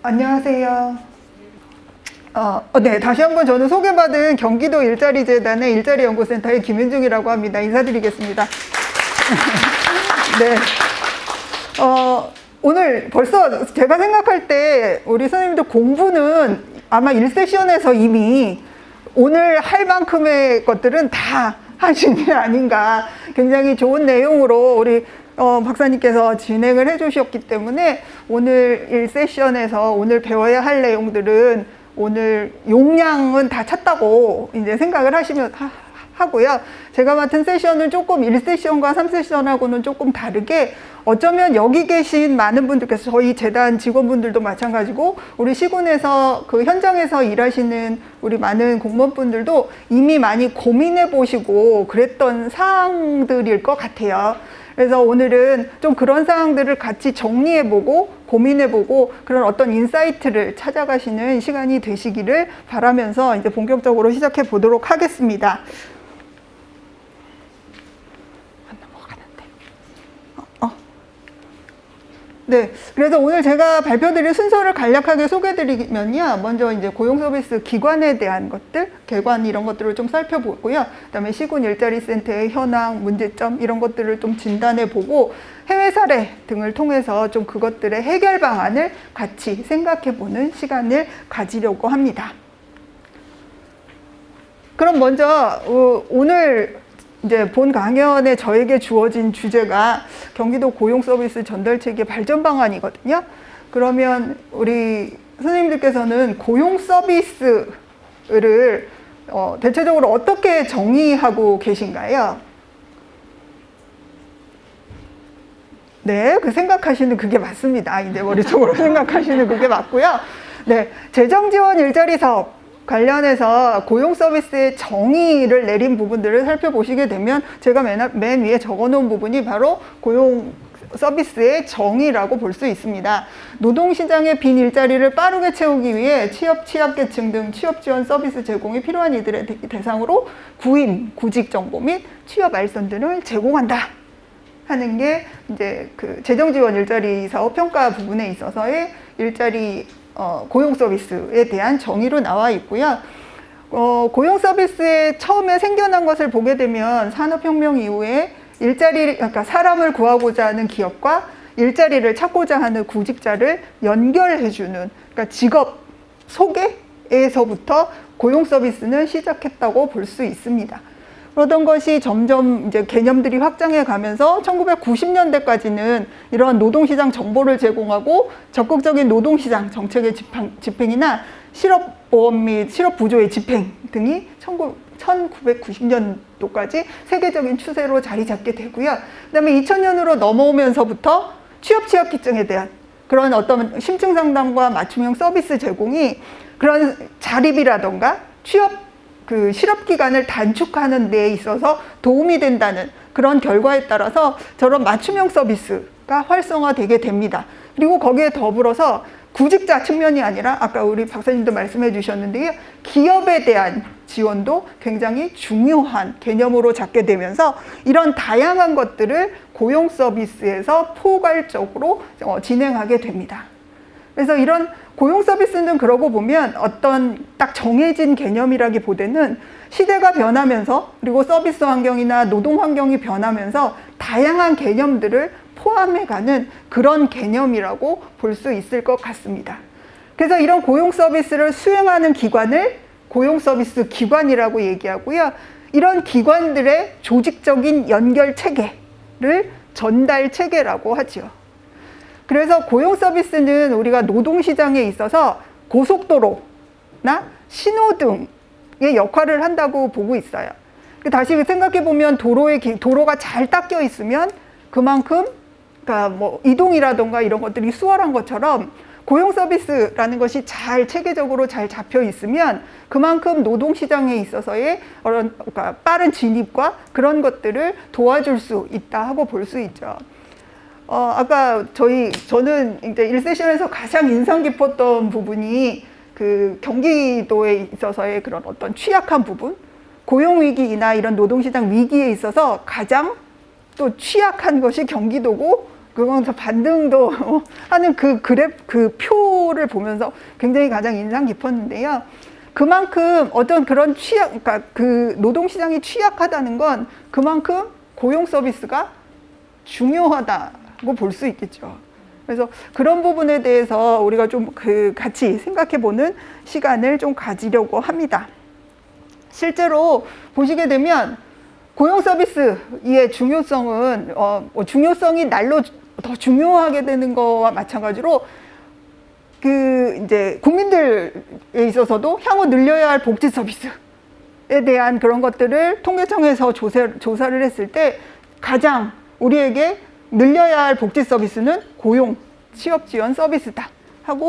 안녕하세요. 네, 다시 한번 저는 소개받은 경기도 일자리재단의 일자리연구센터의 김윤중이라고 합니다. 인사드리겠습니다. 네. 오늘 벌써 제가 생각할 때 우리 선생님들 공부는 아마 1세션에서 이미 오늘 할 만큼의 것들은 다 하신 게 아닌가. 굉장히 좋은 내용으로 우리 박사님께서 진행을 해주셨기 때문에 오늘 1세션에서 오늘 배워야 할 내용들은 오늘 용량은 다 찼다고 이제 생각을 하시면 하고요. 제가 맡은 세션은 조금 1세션과 3세션하고는 조금 다르게 어쩌면 여기 계신 많은 분들께서 저희 재단 직원분들도 마찬가지고 우리 시군에서 그 현장에서 일하시는 우리 많은 공무원분들도 이미 많이 고민해 보시고 그랬던 사항들일 것 같아요. 그래서 오늘은 좀 그런 사항들을 같이 정리해보고 고민해보고 그런 어떤 인사이트를 찾아가시는 시간이 되시기를 바라면서 이제 본격적으로 시작해 보도록 하겠습니다. 네, 그래서 오늘 제가 발표드릴 순서를 간략하게 소개드리면요. 먼저 이제 고용서비스 기관에 대한 것들, 개관 이런 것들을 좀 살펴보고요. 그다음에 시군 일자리센터의 현황, 문제점 이런 것들을 좀 진단해보고 해외 사례 등을 통해서 좀 그것들의 해결 방안을 같이 생각해보는 시간을 가지려고 합니다. 그럼 먼저 오늘 이제 본 강연에 저에게 주어진 주제가 경기도 고용서비스 전달체계 발전 방안이거든요. 그러면 우리 선생님들께서는 고용서비스를 대체적으로 어떻게 정의하고 계신가요? 네, 그 생각하시는 그게 맞습니다. 이제 머릿속으로 생각하시는 그게 맞고요. 네, 재정지원 일자리 사업 관련해서 고용서비스의 정의를 내린 부분들을 살펴보시게 되면 제가 맨 위에 적어놓은 부분이 바로 고용서비스의 정의라고 볼 수 있습니다. 노동시장의 빈 일자리를 빠르게 채우기 위해 취약계층 등 취업지원 서비스 제공이 필요한 이들의 대상으로 구인, 구직 정보 및 취업 알선 등을 제공한다 하는 게 이제 그 재정지원 일자리 사업 평가 부분에 있어서의 일자리 고용 서비스에 대한 정의로 나와 있고요. 고용 서비스에 처음에 생겨난 것을 보게 되면 산업혁명 이후에 그러니까 사람을 구하고자 하는 기업과 일자리를 찾고자 하는 구직자를 연결해주는, 그러니까 직업 소개에서부터 고용 서비스는 시작했다고 볼 수 있습니다. 그러던 것이 점점 이제 개념들이 확장해 가면서 1990년대까지는 이러한 노동시장 정보를 제공하고 적극적인 노동시장 정책의 집행이나 실업보험 및 실업부조의 집행 등이 1990년도까지 세계적인 추세로 자리 잡게 되고요. 그 다음에 2000년으로 넘어오면서부터 취약계층에 대한 그런 어떤 심층 상담과 맞춤형 서비스 제공이 그런 자립이라던가 실업 기간을 단축하는 데 있어서 도움이 된다는 그런 결과에 따라서 저런 맞춤형 서비스가 활성화되게 됩니다. 그리고 거기에 더불어서 구직자 측면이 아니라 아까 우리 박사님도 말씀해 주셨는데요. 기업에 대한 지원도 굉장히 중요한 개념으로 잡게 되면서 이런 다양한 것들을 고용 서비스에서 포괄적으로 진행하게 됩니다. 그래서 이런 고용 서비스는 그러고 보면 어떤 딱 정해진 개념이라기보다는 시대가 변하면서 그리고 서비스 환경이나 노동 환경이 변하면서 다양한 개념들을 포함해가는 그런 개념이라고 볼 수 있을 것 같습니다. 그래서 이런 고용 서비스를 수행하는 기관을 고용 서비스 기관이라고 얘기하고요. 이런 기관들의 조직적인 연결 체계를 전달 체계라고 하죠. 그래서 고용 서비스는 우리가 노동시장에 있어서 고속도로나 신호등의 역할을 한다고 보고 있어요. 다시 생각해 보면 도로가 잘 닦여 있으면 그만큼 그러니까 뭐 이동이라던가 이런 것들이 수월한 것처럼 고용 서비스라는 것이 잘 체계적으로 잘 잡혀 있으면 그만큼 노동시장에 있어서의 그러니까 빠른 진입과 그런 것들을 도와줄 수 있다 하고 볼 수 있죠. 아까 저는 이제 1세션에서 가장 인상 깊었던 부분이 그 경기도에 있어서의 그런 어떤 취약한 부분, 고용위기나 이런 노동시장 위기에 있어서 가장 또 취약한 것이 경기도고 그거서 반등도 하는 그 그래프, 그 표를 보면서 굉장히 가장 인상 깊었는데요. 그만큼 어떤 그런 그러니까 그 노동시장이 취약하다는 건 그만큼 고용 서비스가 중요하다고 볼 수 있겠죠. 그래서 그런 부분에 대해서 우리가 좀 같이 생각해보는 시간을 좀 가지려고 합니다. 실제로 보시게 되면 고용 서비스의 중요성은 중요성이 날로 더 중요하게 되는 거와 마찬가지로 이제 국민들에 있어서도 향후 늘려야 할 복지 서비스에 대한 그런 것들을 통계청에서 조사를 했을 때 가장 우리에게 늘려야 할 복지 서비스는 고용, 취업 지원 서비스다.